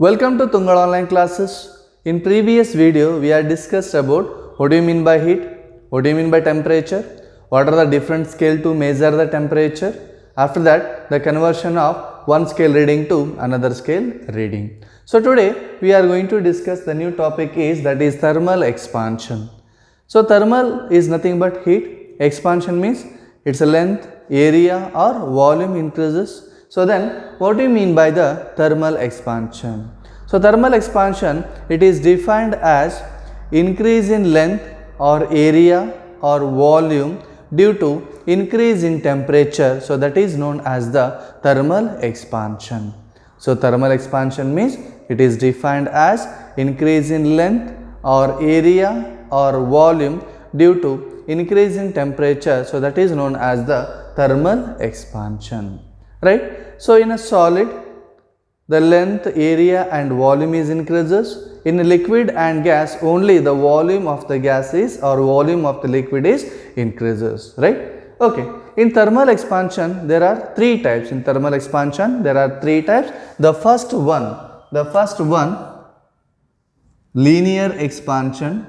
Welcome to Tungal Online Classes. In previous video, we had discussed about what do you mean by heat, what do you mean by temperature, what are the different scale to measure the temperature. After that, the conversion of one scale reading to another scale reading. So today, we are going to discuss the new topic that is thermal expansion. So thermal is nothing but heat. Expansion means its length, area or volume increases. So then what do you mean by the thermal expansion? So thermal expansion, it is defined as increase in length or area or volume due to increase in temperature. So that is known as the thermal expansion. So thermal expansion means it is defined as increase in length or area or volume due to increase in temperature. So that is known as the thermal expansion, right? So in a solid, the length, area and volume is increases. In a liquid and gas, only the volume of the gas is or volume of the liquid is increases, right? Okay. In thermal expansion, there are three types. In thermal expansion, there are three types. The first one, linear expansion.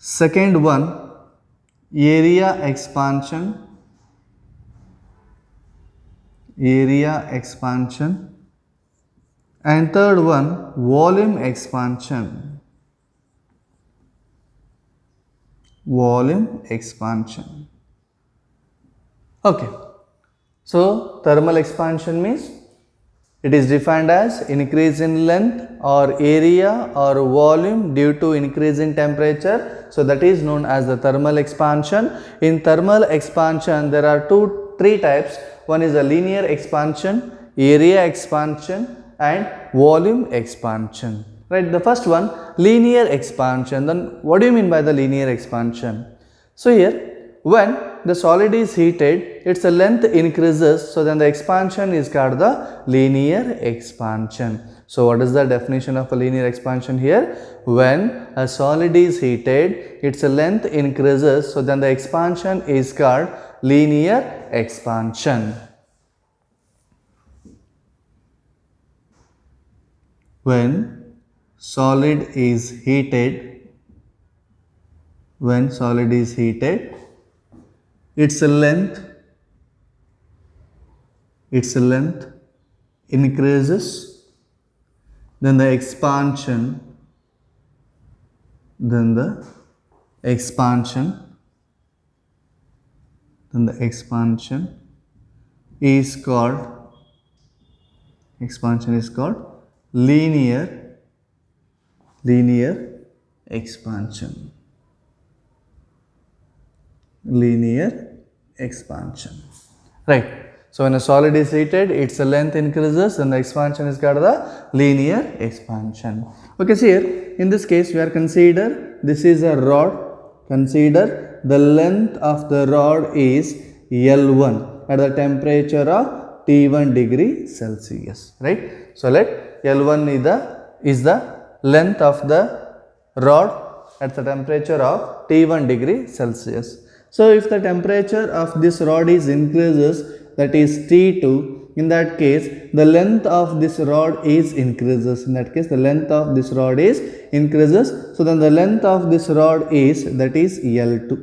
Second one, area expansion. And third one, volume expansion. Okay. So thermal expansion means it is defined as increase in length or area or volume due to increase in temperature. So that is known as the thermal expansion. In thermal expansion, there are three types. One is a linear expansion, area expansion and volume expansion. Right? The first one, linear expansion. Then what do you mean by the linear expansion? So here, when the solid is heated, its length increases, so then the expansion is called the linear expansion. So what is the definition of a linear expansion here? When a solid is heated, its length increases, so then the expansion is called linear expansion. When solid is heated, its length increases, then the expansion is called linear expansion. Right. So when a solid is heated, its length increases and the expansion is called the linear expansion. Okay, so here in this case we are consider this is a rod. Consider the length of the rod is L1 at the temperature of T1 degree Celsius. Right. So let L1 is the length of the rod at the temperature of T1 degree Celsius. So if the temperature of this rod is increases, that is T2, in that case the length of this rod is increases. In that case the length of this rod is increases. So then the length of this rod is L2.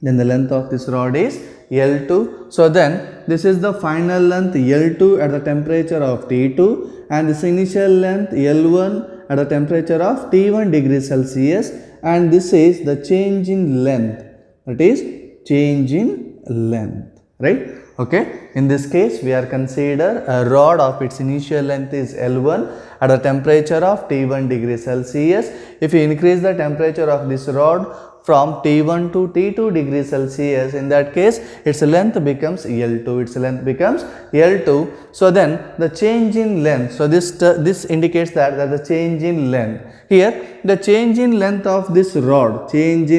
Then the length of this rod is L2. So then this is the final length L2 at the temperature of T2 and this initial length L1 at the temperature of T1 degree Celsius, and this is the change in length. That is change in length, right? Okay. In this case, we are consider a rod of its initial length is L1 at the temperature of T1 degree Celsius. If you increase the temperature of this rod from T1 to T2 degree Celsius, in that case its length becomes L2. So then the change in length, so this indicates that the change in length. Here the change in length of this rod, it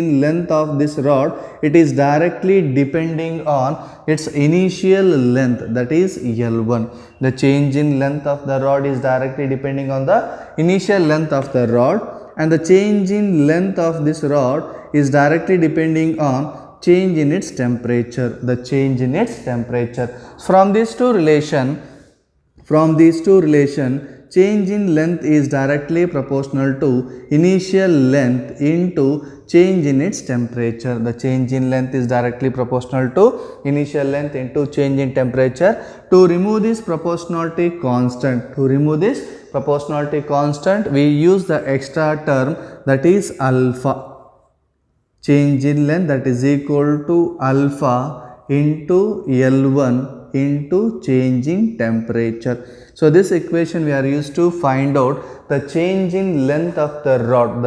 is directly depending on its initial length, that is L1. The change in length of the rod is directly depending on the initial length of the rod, and the change in length of this rod is directly depending on change in its temperature, the change in its temperature. From these two relation, change in length is directly proportional to initial length into change in its temperature. The change in length is directly proportional to initial length into change in temperature. To remove this proportionality constant, we use the extra term, that is alpha. Change in length, that is equal to alpha into L1 into change in temperature. So this equation we are used to find out the change in length of the rod,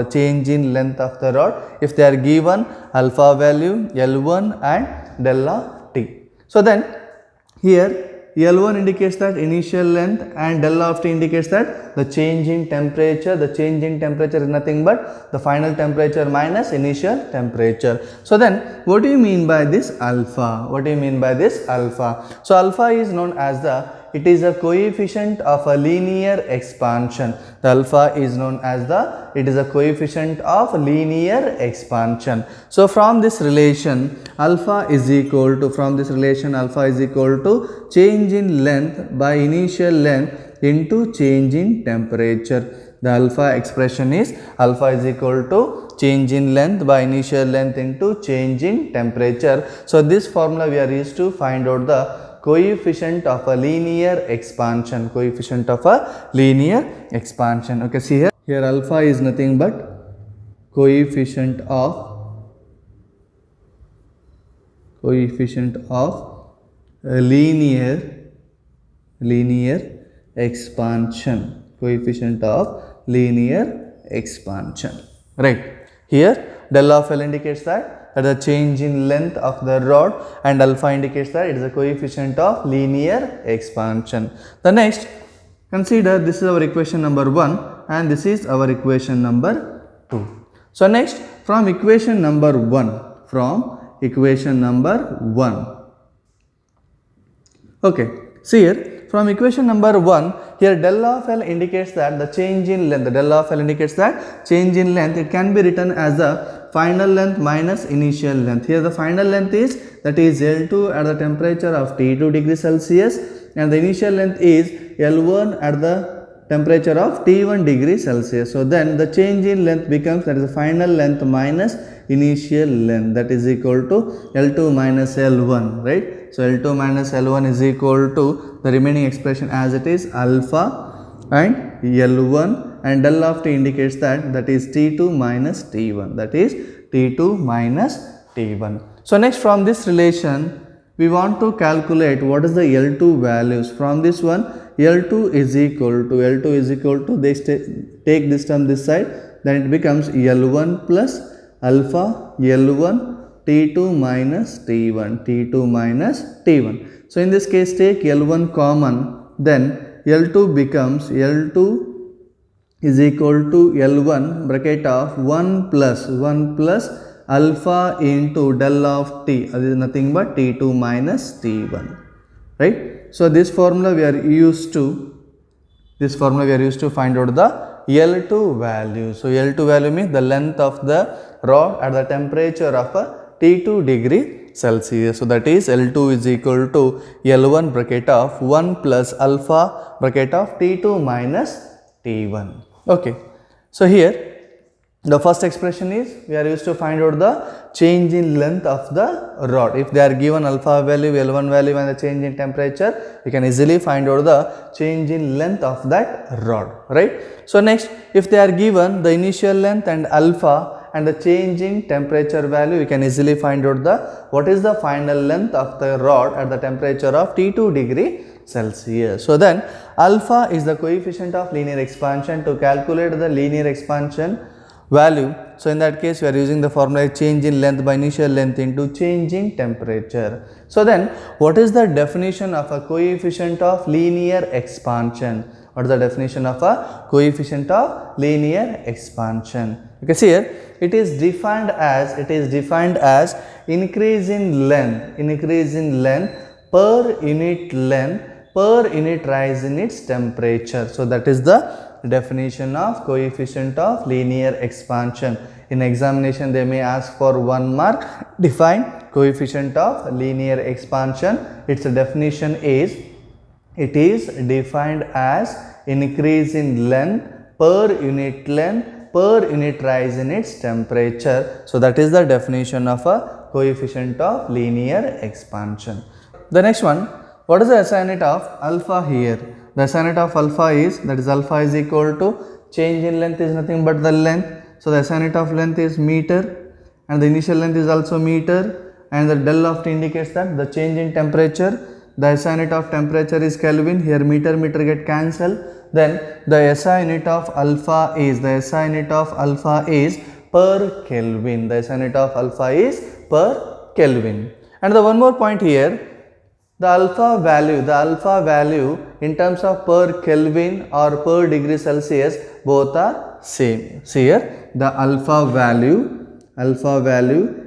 if they are given alpha value, L1 and delta T. So then here L1 indicates that initial length and delta of T indicates that the change in temperature. The change in temperature is nothing but the final temperature minus initial temperature. So then what do you mean by this alpha? So alpha is known as it is a coefficient of a linear expansion. The alpha is known as it is a coefficient of linear expansion. So from this relation alpha is equal to change in length by initial length into change in temperature. The alpha expression is alpha is equal to change in length by initial length into change in temperature. So this formula we are used to find out the coefficient of a linear expansion, Okay, see here alpha is nothing but coefficient of linear expansion, right? Here del of L indicates that the change in length of the rod, and alpha indicates that it is a coefficient of linear expansion. The next, consider this is our equation number 1 and this is our equation number 2. So next, from equation number 1, okay, see here from equation number 1, here del of L indicates that the change in length, it can be written as the final length minus initial length. Here the final length is L2 at the temperature of T2 degrees Celsius, and the initial length is L1 at the temperature of T1 degrees Celsius. So then the change in length becomes, that is the final length minus initial length, that is equal to L2 minus L1, right? So L2 minus L1 is equal to the remaining expression as it is alpha and L1, and del of T indicates that is T2 minus T1, So next, from this relation we want to calculate what is the L2 values. From this one, L2 is equal to they take this term this side, then it becomes L1 plus alpha L1 T2 minus T1. So in this case take L1 common, then L2 becomes L2 is equal to L1 bracket of 1 plus alpha into del of T, that is nothing but T2 minus T1, right? So this formula we are used to find out the L2 value. So L2 value means the length of the rod at the temperature of a T2 degree Celsius. So that is L2 is equal to L1 bracket of 1 plus alpha bracket of T2 minus T1. Okay. So here the first expression is we are used to find out the change in length of the rod. If they are given alpha value, L1 value and the change in temperature, we can easily find out the change in length of that rod, right? So next, if they are given the initial length and alpha and the change in temperature value, we can easily find out what is the final length of the rod at the temperature of T2 degree Celsius. So then alpha is the coefficient of linear expansion. To calculate the linear expansion value, so in that case we are using the formula change in length by initial length into change in temperature. So then what is the definition of a coefficient of linear expansion? What is the definition of a coefficient of linear expansion? Okay, see here it is defined as increase in length per unit rise in its temperature. So that is the definition of coefficient of linear expansion. In examination they may ask for 1 mark. Define coefficient of linear expansion. Its definition is, it is defined as increase in length per unit length per unit rise in its temperature. So that is the definition of a coefficient of linear expansion. The next one, what is the SI unit of alpha here? The SI unit of alpha is, that is alpha is equal to change in length is nothing but the length. So the SI unit of length is meter and the initial length is also meter, and the del of t indicates that the change in temperature. The SI unit of temperature is Kelvin. Here meter get cancelled. Then the SI unit of alpha is, the SI unit of alpha is per Kelvin. The SI unit of alpha is per Kelvin. And the one more point here, the alpha value in terms of per Kelvin or per degree Celsius, both are same. See here, the alpha value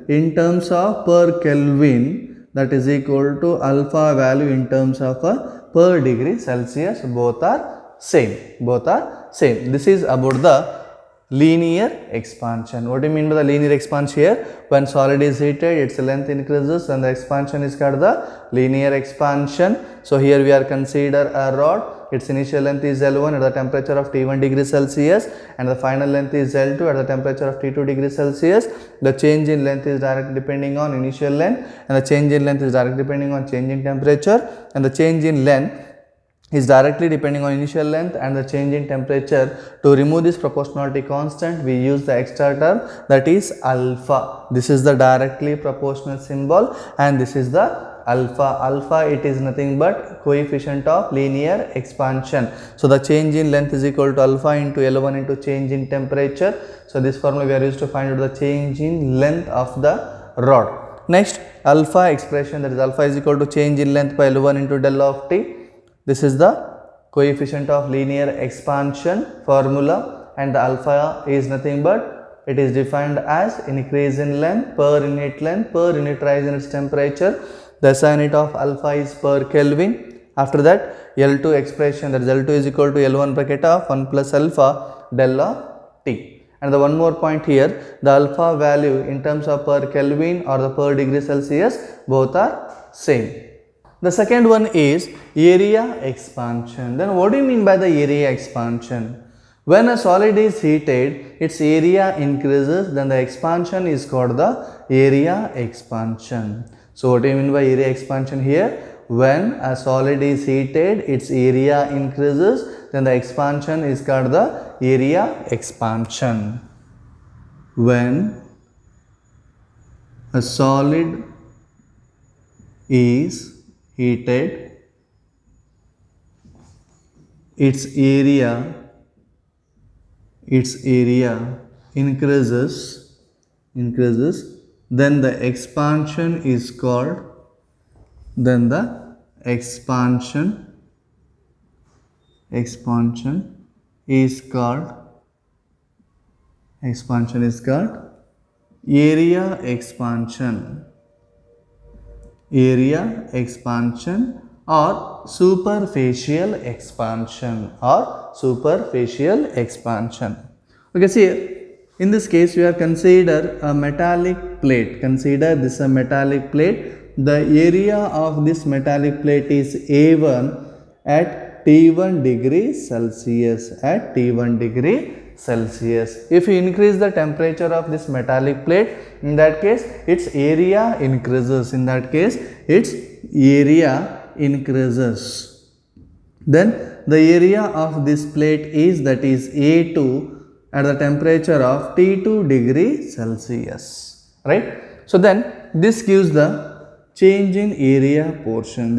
in terms of per Kelvin, that is equal to alpha value in terms of a per degree Celsius, both are same. This is about the linear expansion. What do you mean by the linear expansion here? When solid is heated, its length increases and the expansion is called the linear expansion. So here we are consider a rod. Its initial length is L1 at the temperature of T1 degree Celsius and the final length is L2 at the temperature of T2 degree Celsius. The change in length is directly depending on initial length and the change in length is directly depending on change in temperature, and the change in length is directly depending on initial length and the change in temperature. To remove this proportionality constant, we use the extra term, that is alpha. This is the directly proportional symbol and this is the alpha. Alpha, it is nothing but coefficient of linear expansion. So the change in length is equal to alpha into L1 into change in temperature. So this formula we are used to find out the change in length of the rod. Next, alpha expression, that is alpha is equal to change in length by L1 into del of t. This is the coefficient of linear expansion formula, and the alpha is nothing but, it is defined as increase in length per unit rise in its temperature. The SI unit of alpha is per Kelvin. After that, L2 expression, that is L2 is equal to L1 bracket of 1 plus alpha del of t. And the one more point here, the alpha value in terms of per Kelvin or the per degree Celsius, both are same. The second one is area expansion. Then what do you mean by the area expansion? When a solid is heated, its area increases, then the expansion is called the area expansion. So what do you mean by area expansion here? When a solid is heated, its area increases, then the expansion is called the area expansion. When a solid is heated, its area increases, then the expansion is called, area expansion or superficial expansion Okay, see, in this case we are consider a metallic plate. Consider this a metallic plate. The area of this metallic plate is A1 at T1 degree Celsius. If you increase the temperature of this metallic plate, in that case its area increases. Then the area of this plate is, that is A2 at the temperature of T2 degree Celsius. Right? So then this gives the change in area portion.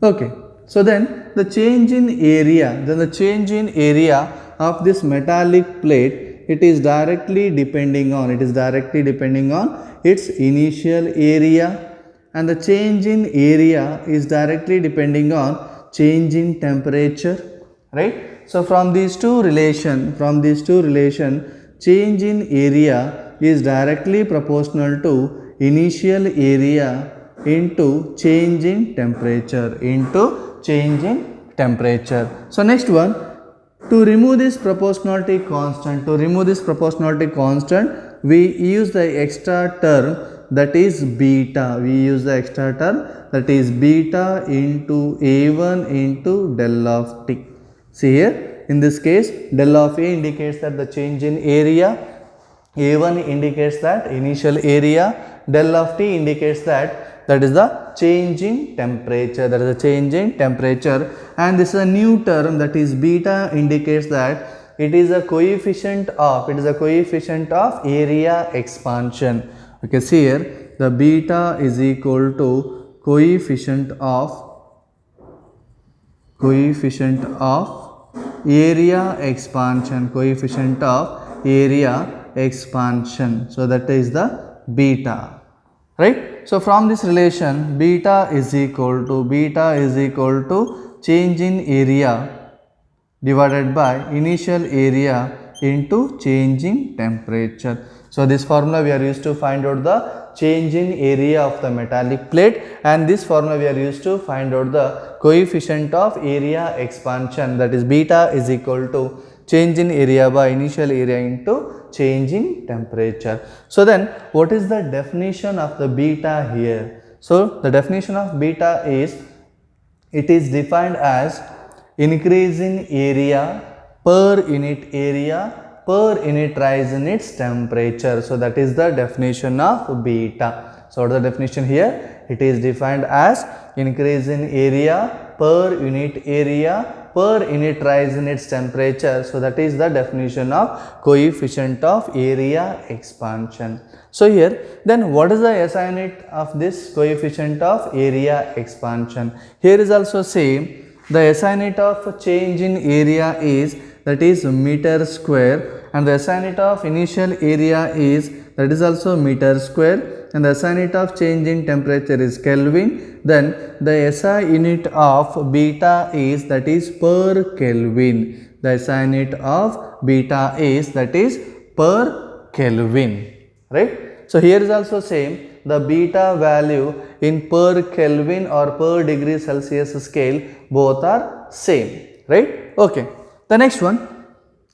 Okay. So then the change in area, of this metallic plate, it is directly depending on its initial area, and the change in area is directly depending on change in temperature, right? So from these two relation, change in area is directly proportional to initial area into change in temperature, into change in temperature. So next one, to remove this proportionality constant, we use the extra term that is beta. We use the extra term that is beta into A1 into del of t. See here, in this case, del of A indicates that the change in area, A1 indicates that initial area, del of t indicates that is the change in temperature, and this is a new term that is beta indicates that it is a coefficient of area expansion. Okay, see here, the beta is equal to coefficient of area expansion, so that is the beta, right? So from this relation, beta is equal to change in area divided by initial area into change in temperature. So this formula we are used to find out the change in area of the metallic plate, and this formula we are used to find out the coefficient of area expansion, that is beta is equal to change in area by initial area into change in temperature. So then what is the definition of the beta here? So the definition of beta is, it is defined as increase in area per unit rise in its temperature. So that is the definition of beta. So what is the definition here? It is defined as increase in area per unit rise in its temperature. So that is the definition of coefficient of area expansion. So here, then what is the SI unit of this coefficient of area expansion? Here is also same. The SI unit of change in area is, that is meter square, and the SI unit of initial area is, that is also meter square, and the SI unit of change in temperature is Kelvin. Then the SI unit of beta is, that is per Kelvin. The SI unit of beta is, that is per Kelvin, right? So here is also same. The beta value in per Kelvin or per degree Celsius scale, both are same, right? Okay. The next one,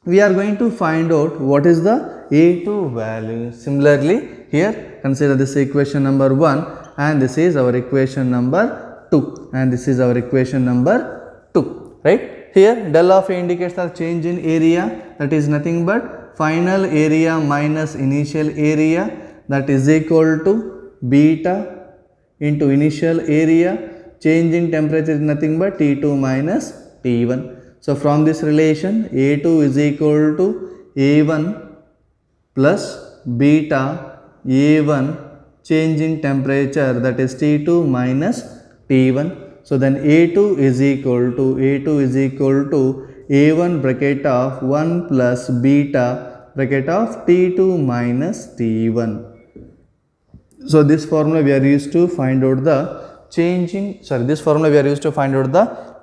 we are going to find out what is the A2 value. Similarly, here consider this equation number 1, and this is our equation number 2, and this is our equation number 2, right? Here del of A indicates the change in area, that is nothing but final area minus initial area, that is equal to beta into initial area. Change in temperature is nothing but T2 minus T1. So from this relation, A2 is equal to A1 plus beta A1 change in temperature, that is T2 minus T1. So then A2 is equal to A1 bracket of 1 plus beta bracket of T2 minus T1. So this formula we are used to find out the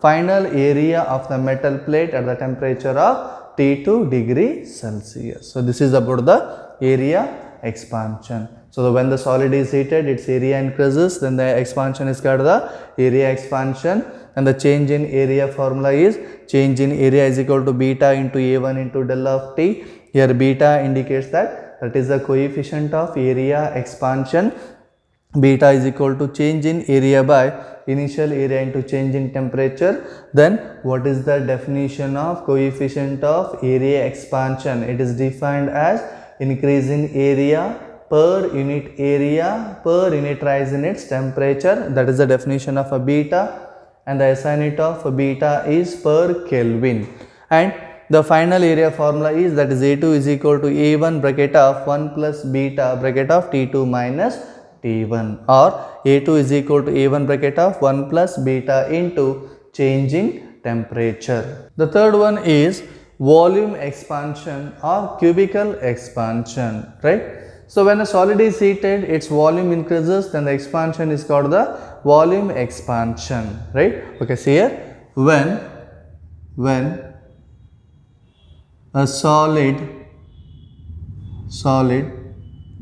final area of the metal plate at the temperature of T2 degree Celsius. So this is about the area expansion. So when the solid is heated, its area increases, then the expansion is called the area expansion, and the change in area formula is change in area is equal to beta into A1 into del of T. Here beta indicates that is the coefficient of area expansion. Beta is equal to change in area by initial area into change in temperature. Then what is the definition of coefficient of area expansion? It is defined as increase in area per unit rise in its temperature. That is the definition of a beta, and the SI unit of beta is per Kelvin. And the final area formula is, that is A2 is equal to A1 bracket of 1 plus beta bracket of T2 minus T1, or A2 is equal to A1 bracket of 1 plus beta into change in temperature. The third one is volume expansion or cubical expansion, right? So when a solid is heated, its volume increases, then the expansion is called the volume expansion, right? Okay, see here, when a solid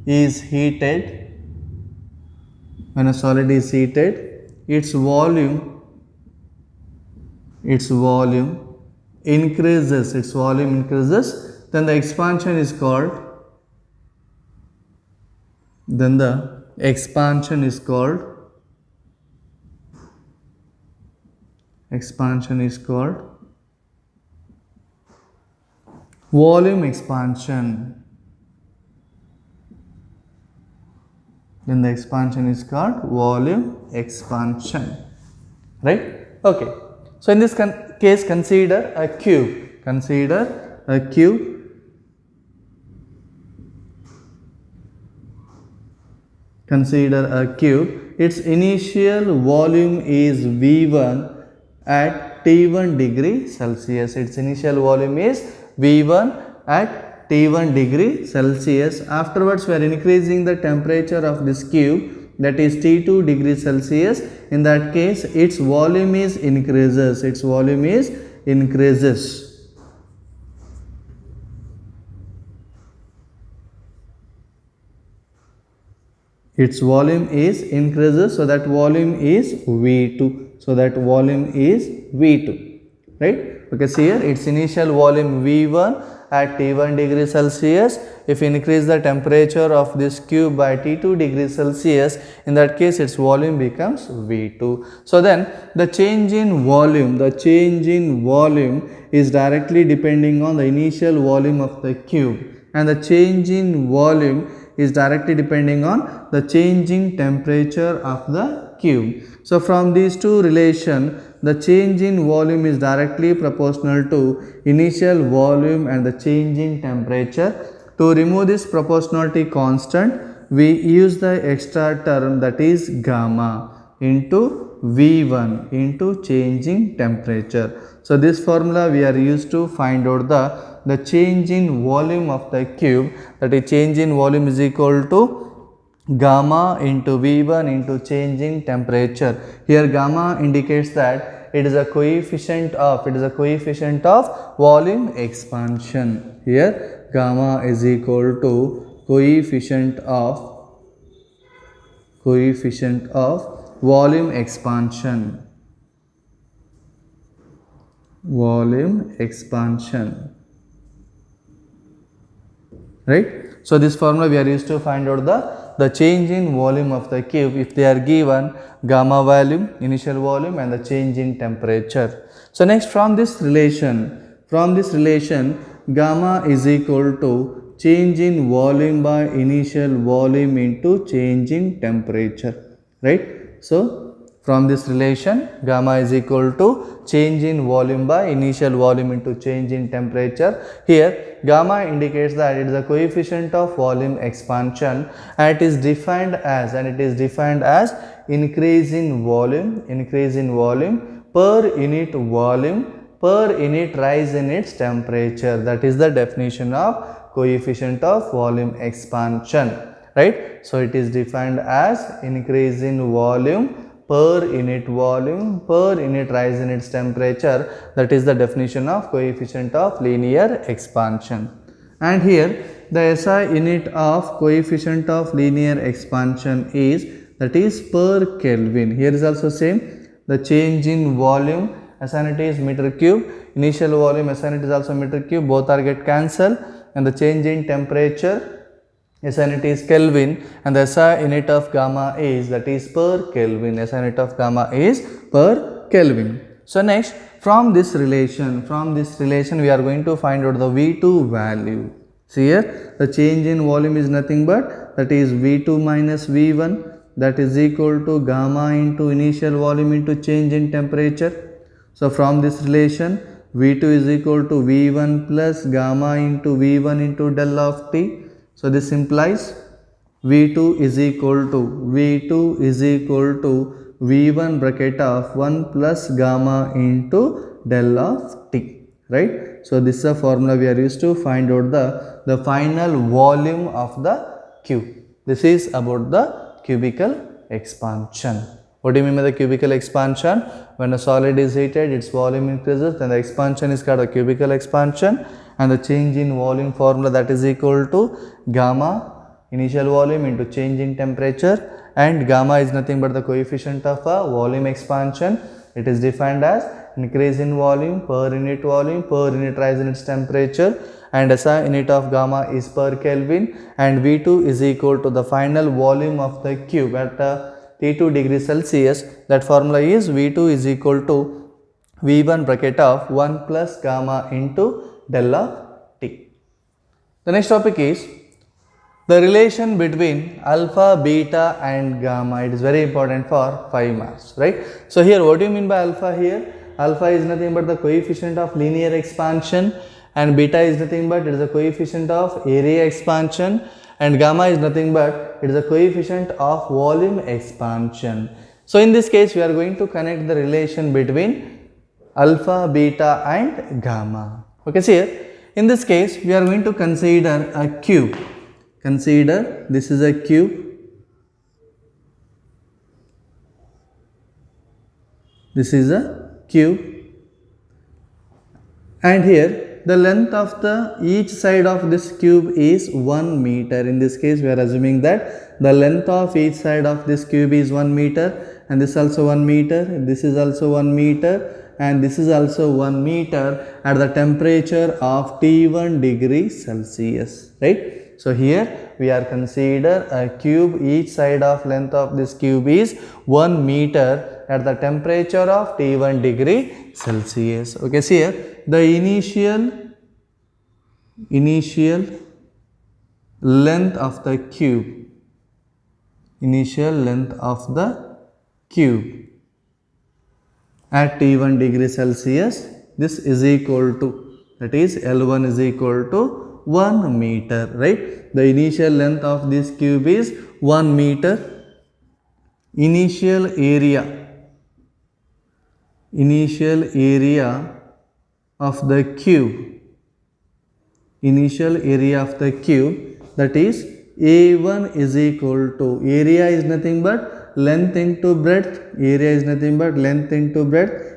is heated, when a solid is heated, its volume increases, then the expansion is called, expansion is called volume expansion. Then the expansion is called volume expansion, right? Okay. So in this case, consider a cube. Consider a cube. Its initial volume is V1 at T1 degree Celsius. Its initial volume is V1 at T1 degree Celsius. Afterwards, we are increasing the temperature of this cube, that is T2 degree Celsius. In that case, its volume is increases. Its volume is increases. Its volume is increases, so that volume is V2. So that volume is V2, right? Okay, see here, its initial volume V1 at T1 degree Celsius. If you increase the temperature of this cube by T2 degree Celsius, in that case its volume becomes V2. So then the change in volume is directly depending on the initial volume of the cube, and the change in volume is directly depending on the changing temperature of the cube. So from these two relations, the change in volume is directly proportional to initial volume and the change in temperature. To remove this proportionality constant, we use the extra term, that is gamma into V1 into changing temperature. So this formula we are used to find out the change in volume of the cube, that is change in volume is equal to gamma into V1 into change in temperature. Here gamma indicates that it is a coefficient of volume expansion. Here gamma is equal to coefficient of volume expansion. Right? So this formula we are used to find out the change in volume of the cube if they are given gamma value, initial volume, and the change in temperature. So next, from this relation gamma is equal to change in volume by initial volume into change in temperature, right? So from this relation, gamma is equal to change in volume by initial volume into change in temperature. Here gamma indicates that it is a coefficient of volume expansion, and it is defined as increase in volume per unit rise in its temperature. That is the definition of coefficient of volume expansion, right? So it is defined as increase in volume per unit rise in its temperature. That is the definition of coefficient of linear expansion. And here the SI unit of coefficient of linear expansion is, that is per Kelvin. Here is also same, the change in volume SI unit is meter cube, initial volume SI unit is also meter cube, both are get cancelled, and the change in temperature SI unit is Kelvin, and the SI unit of gamma is, that is per Kelvin. SI unit of gamma is per Kelvin. So next, from this relation we are going to find out the V2 value. See here, the change in volume is nothing but, that is V2 minus V1, that is equal to gamma into initial volume into change in temperature. So from this relation, V2 is equal to V1 plus gamma into V1 into del of t. So this implies V2 is equal to V1 bracket of 1 plus gamma into del of t, right? So this is a formula we are used to find out the final volume of the cube. This is about the cubical expansion. What do you mean by the cubical expansion? When a solid is heated, its volume increases, then the expansion is called a cubical expansion, and the change in volume formula, that is equal to gamma initial volume into change in temperature, and gamma is nothing but the coefficient of a volume expansion. It is defined as increase in volume per unit rise in its temperature, and SI unit of gamma is per Kelvin, and V2 is equal to the final volume of the cube at T2 degrees Celsius. That formula is V2 is equal to V1 bracket of 1 plus gamma into del of T. The next topic is the relation between alpha, beta and gamma. It is very important for 5 marks, right? So here what do you mean by alpha here? Alpha is nothing but the coefficient of linear expansion, and beta is nothing but it is the coefficient of area expansion, and gamma is nothing but it is the coefficient of volume expansion. So in this case we are going to connect the relation between alpha, beta and gamma. Okay, so here in this case we are going to consider a cube. Consider this is a cube. This is a cube, and here the length of the each side of this cube is 1 meter. In this case we are assuming that the length of each side of this cube is 1 meter, and this also 1 meter, this is also 1 meter, and this is also 1 meter at the temperature of T1 degree Celsius, right? So here we are consider a cube, each side of length of this cube is 1 meter at the temperature of T1 degree Celsius. Okay, see here the initial length of the cube, at T1 degree Celsius, this is equal to, that is L1 is equal to 1 meter, right? The initial length of this cube is 1 meter. Initial area of the cube, that is A1 is equal to, area is nothing but length into breadth,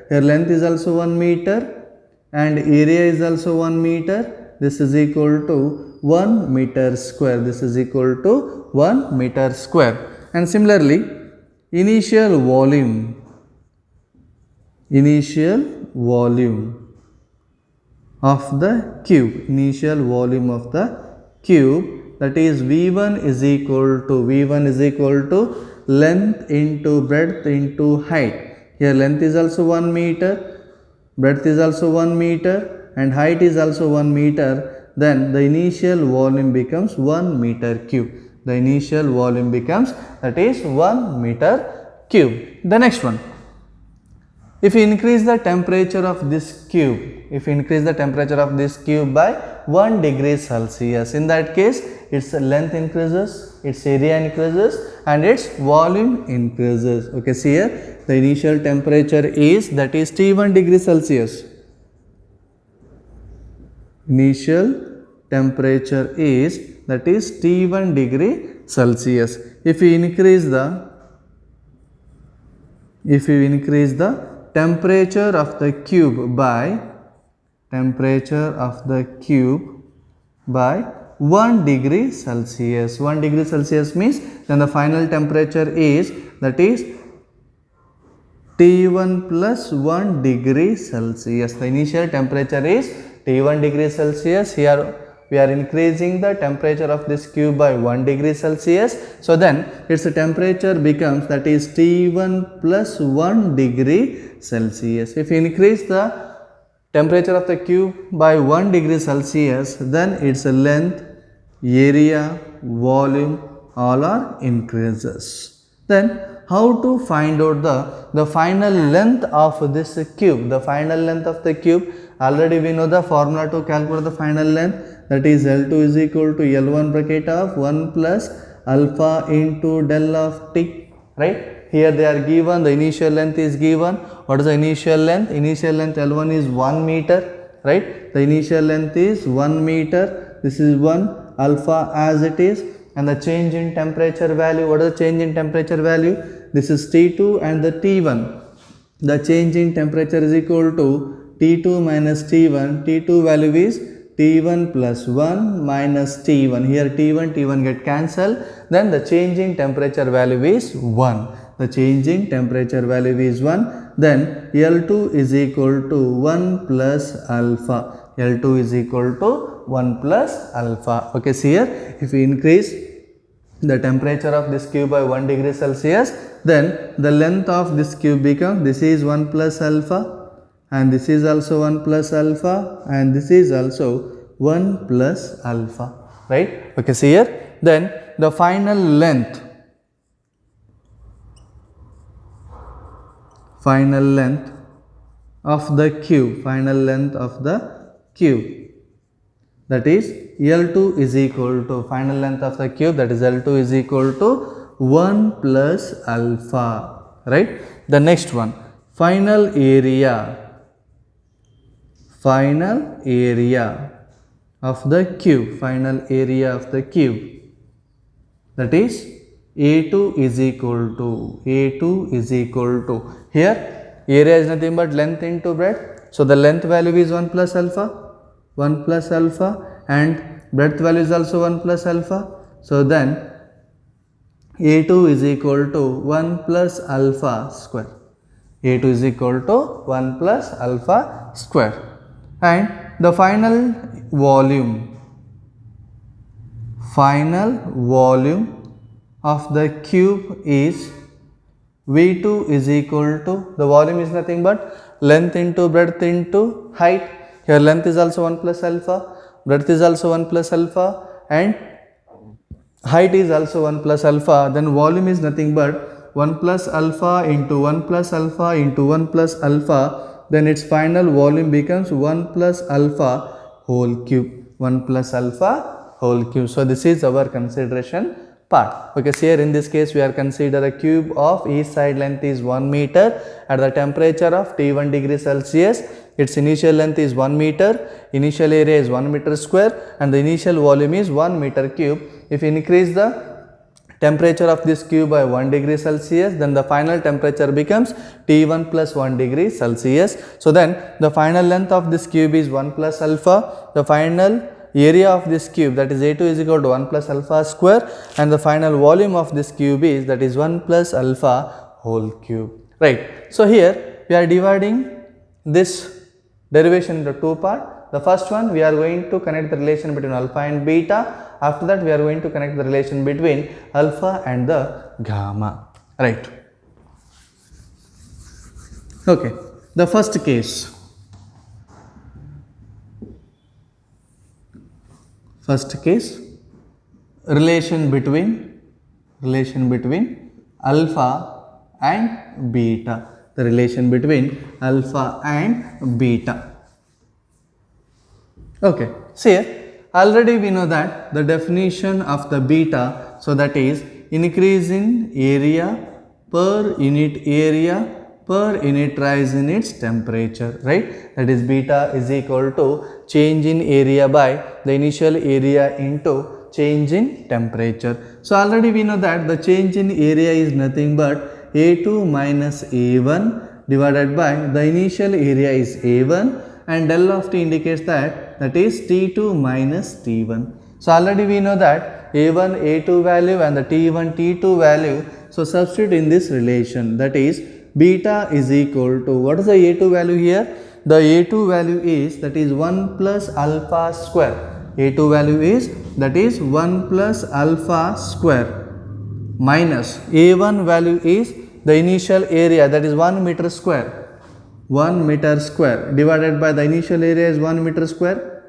Here length is also 1 meter and area is also 1 meter. This is equal to 1 meter square. And similarly, initial volume of the cube, that is V1 is equal to length into breadth into height. Here length is also 1 meter, breadth is also 1 meter, and height is also 1 meter. Then the initial volume becomes 1 meter cube. That is 1 meter cube. The next one, if you increase the temperature of this cube, by 1 degree Celsius, in that case its length increases, its area increases, and its volume increases. Okay, see here the initial temperature is, that is T1 degree Celsius. T1 degree Celsius. If you increase the temperature of the cube by 1 degree Celsius. 1 degree Celsius means then the final temperature is, that is T1 plus 1 degree Celsius. The initial temperature is T1 degree Celsius. Here we are increasing the temperature of this cube by 1 degree Celsius. So then its temperature becomes, that is T1 plus 1 degree Celsius. If you increase the temperature of the cube by 1 degree Celsius, then its length, area, volume all are increases. Then how to find out the final length of this cube? Already we know the formula to calculate the final length, that is L2 is equal to L1 bracket of 1 plus alpha into del of T, right? Here they are given, the initial length is given. What is the initial length? L1 is 1 meter, right? The initial length is 1 meter. This is 1, alpha as it is, and the change in temperature value. What is the change in temperature value? This is T2 and the T1. The change in temperature is equal to T2 minus T1. T2 value is T1 plus 1 minus T1. Here T1 get cancelled. Then the changing temperature value is 1. The changing temperature value is 1. Then L2 is equal to 1 plus alpha. L2 is equal to 1 plus alpha. Okay, see here, if we increase the temperature of this cube by 1 degree Celsius, then the length of this cube becomes, this is 1 plus alpha, and this is also 1 plus alpha, and this is also 1 plus alpha, right? Okay, see here, then the final length of the cube, that is L2 is equal to, final length of the cube, that is L2 is equal to 1 plus alpha, right? The next one, final area of the cube, that is A2 is equal to, here area is nothing but length into breadth, so the length value is 1 plus alpha, and breadth value is also 1 plus alpha, so then A2 is equal to 1 plus alpha square. A2 is equal to 1 plus alpha square. And the final volume of the cube is V2 is equal to, the volume is nothing but length into breadth into height. Here length is also 1 plus alpha, breadth is also 1 plus alpha, and height is also 1 plus alpha. Then volume is nothing but 1 plus alpha into 1 plus alpha into 1 plus alpha. Then its final volume becomes 1 plus alpha whole cube. 1 plus alpha whole cube. So this is our consideration part. Okay, so here in this case we are consider a cube of each side length is 1 meter at the temperature of T1 degree Celsius. Its initial length is 1 meter, initial area is 1 meter square, and the initial volume is 1 meter cube. If you increase the temperature of this cube by 1 degree Celsius, then the final temperature becomes T1 plus 1 degree Celsius. So then the final length of this cube is 1 plus alpha, the final area of this cube, that is A2 is equal to 1 plus alpha square, and the final volume of this cube is, that is 1 plus alpha whole cube, right? So here we are dividing this derivation into two parts. The first one, we are going to connect the relation between alpha and beta. After that, we are going to connect the relation between alpha and the gamma, right? Okay, the first case. Relation between alpha and beta. The relation between alpha and beta. Okay, see here, already we know that the definition of the beta, so that is increase in area per unit rise in its temperature, right? That is beta is equal to change in area by the initial area into change in temperature. So already we know that the change in area is nothing but A2 minus A1 divided by the initial area is A1, and del of T indicates that is T2 minus T1. So already we know that A1 A2 value and the T1 T2 value. So substitute in this relation, that is beta is equal to, what is the A2 value here? The A2 value is, that is 1 plus alpha square. A2 value is, that is 1 plus alpha square, minus A1 value is the initial area, that is 1 meter square. 1 meter square divided by the initial area is 1 meter square,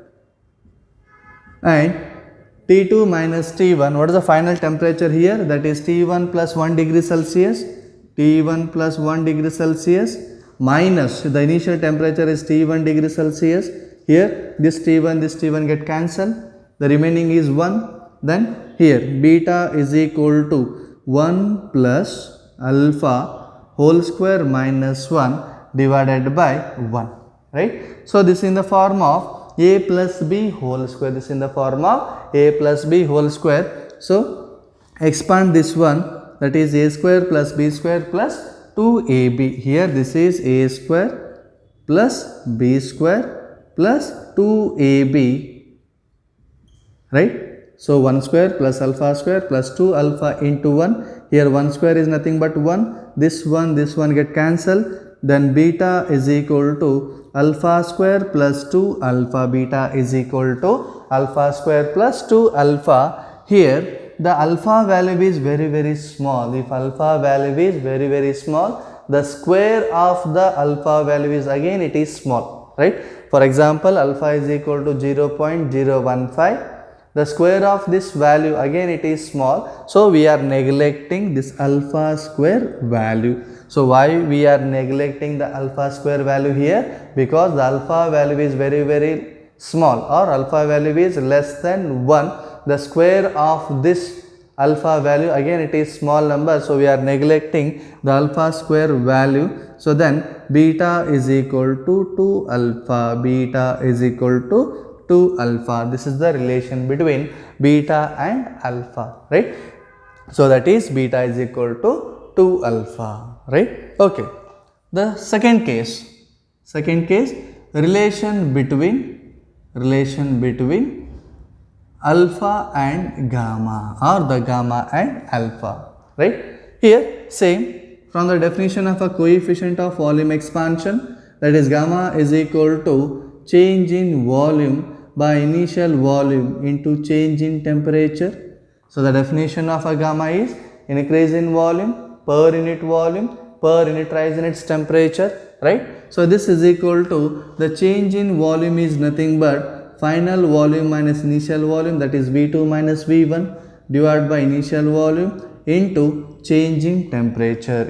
and T2 minus T1, what is the final temperature here? That is T1 plus 1 degree Celsius, T1 plus 1 degree Celsius minus the initial temperature is T1 degree Celsius. Here this T1 get cancelled, the remaining is 1. Then here beta is equal to 1 plus alpha whole square minus 1 divided by 1, right? So this is in the form of a plus b whole square. This is in the form of a plus b whole square. So expand this one, that is a square plus b square plus 2ab. Here this is a square plus b square plus 2ab right? So 1 square plus alpha square plus 2 alpha into 1. Here 1 square is nothing but 1. This one get cancelled. Then beta is equal to alpha square plus 2 alpha. Beta is equal to alpha square plus 2 alpha. Here the alpha value is very small. If alpha value is very small, the square of the alpha value is again it is small, right? For example, alpha is equal to 0.015. The square of this value again it is small, so we are neglecting this alpha square value. So why we are neglecting the alpha square value here? Because the alpha value is very small, or alpha value is less than 1. The square of this alpha value again it is small number, so we are neglecting the alpha square value. So then beta is equal to 2 alpha. Beta is equal to 2 alpha. This is the relation between beta and alpha, right? So that is beta is equal to 2 alpha, right? Okay. The second case relation between alpha and gamma, or the gamma and alpha, right? Here same, from the definition of a coefficient of volume expansion, that is gamma is equal to change in volume by initial volume into change in temperature. So the definition of a gamma is increase in volume per unit rise in its temperature, right? So this is equal to the change in volume is nothing but final volume minus initial volume, that is V2 minus V1 divided by initial volume into change in temperature,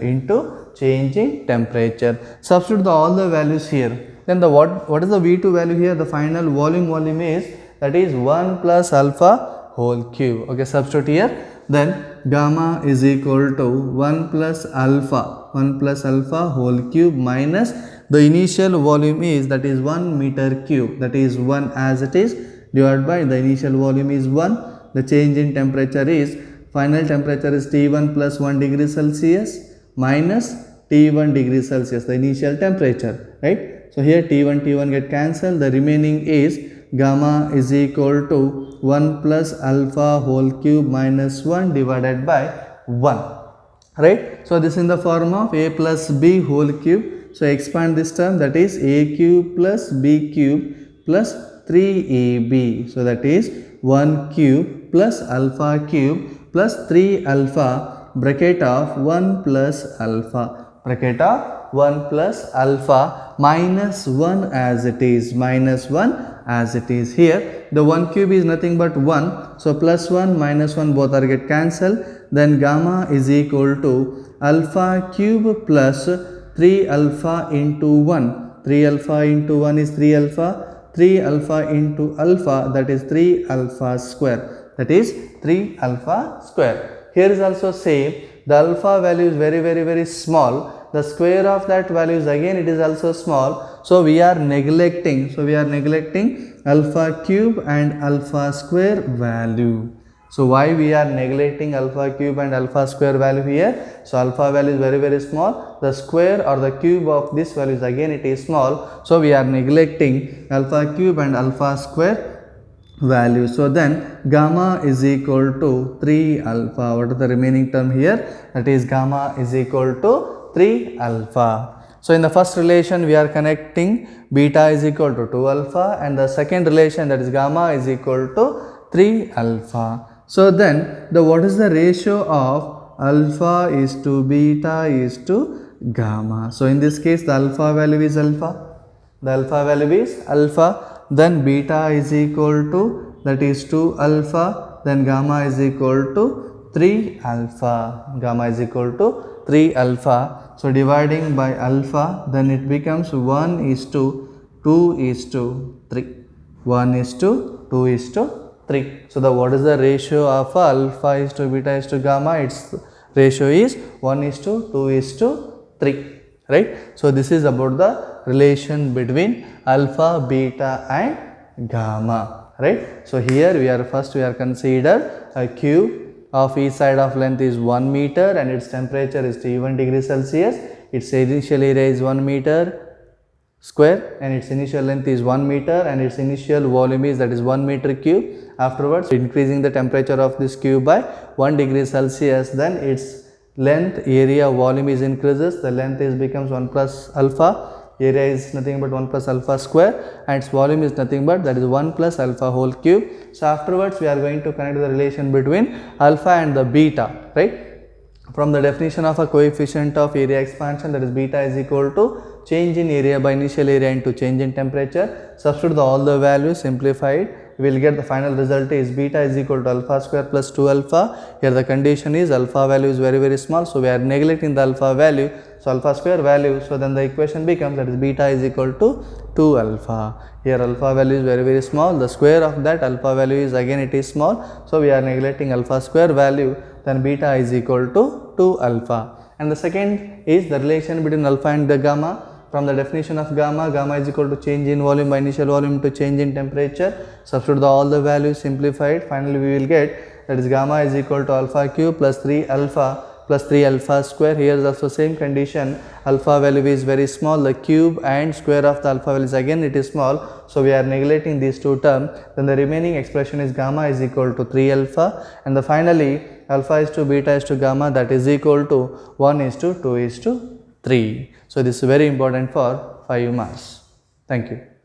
Substitute all the values here. Then the what is the V2 value here? The final volume is, that is 1 plus alpha whole cube. Okay, substitute here. Then gamma is equal to 1 plus alpha whole cube minus the initial volume is, that is 1 meter cube, that is 1 as it is, divided by the initial volume is 1. The change in temperature is, final temperature is T1 plus 1 degree Celsius minus T1 degree Celsius, the initial temperature, right? So here T1 get cancelled. The remaining is gamma is equal to 1 plus alpha whole cube minus 1 divided by 1, right? So this is in the form of a plus b whole cube. So expand this term, that is a cube plus b cube plus 3ab. So that is 1 cube plus alpha cube plus 3 alpha bracket of 1 plus alpha minus 1 as it is, Here the 1 cube is nothing but 1, so plus 1 minus 1 both are get cancelled. Then gamma is equal to alpha cube plus 3 alpha into 1. 3 alpha into 1 is 3 alpha. 3 alpha into alpha, that is 3 alpha square. Here is also same. The alpha value is very small. The square of that value is again it is also small. So we are neglecting alpha cube and alpha square value. So why we are neglecting alpha cube and alpha square value here? So alpha value is very small. The square or the cube of this value is again it is small. So we are neglecting alpha cube and alpha square value. So then gamma is equal to 3 alpha. What is the remaining term here? That is gamma is equal to 3 alpha. So in the first relation we are connecting beta is equal to 2 alpha, and the second relation, that is gamma is equal to 3 alpha. So then what is the ratio of alpha is to beta is to gamma? So in this case the alpha value is alpha. Then beta is equal to, that is 2 alpha, then gamma is equal to 3 alpha. So dividing by alpha, then it becomes 1 is to 2 is to 3. 1 is to 2 is to 3. So what is the ratio of alpha is to beta is to gamma? Its ratio is 1 is to 2 is to 3, right? So this is about the relation between alpha, beta and gamma, right? So here we are consider a cube of each side of length is 1 meter and its temperature is T1 degree Celsius. Its initial area is 1 meter, square and its initial length is 1 meter and its initial volume is that is 1 meter cube. Afterwards, increasing the temperature of this cube by 1 degree Celsius, then its length, area, volume is increases. The length is becomes 1 plus alpha, area is nothing but 1 plus alpha square, and its volume is nothing but that is 1 plus alpha whole cube. So afterwards, we are going to connect the relation between alpha and the beta, right? From the definition of a coefficient of area expansion, that is beta is equal to change in area by initial area into change in temperature. Substitute all the values, simplified, we will get the final result is beta is equal to alpha square plus 2 alpha. Here the condition is alpha value is very small, so we are neglecting the alpha value, so alpha square value, so then the equation becomes that is beta is equal to 2 alpha. Here alpha value is very small, the square of that alpha value is again it is small, so we are neglecting alpha square value, then beta is equal to 2 alpha. And the second is the relation between alpha and the gamma. From the definition of gamma, gamma is equal to change in volume by initial volume to change in temperature. Substitute all the values, simplified, finally we will get that is gamma is equal to alpha cube plus 3 alpha square. Here is also same condition, alpha value is very small, the cube and square of the alpha value is again it is small, so we are neglecting these two terms. Then the remaining expression is gamma is equal to 3 alpha, and the finally alpha is to beta is to gamma, that is equal to 1 is to 2 is to 3. So this is very important for 5 marks. Thank you.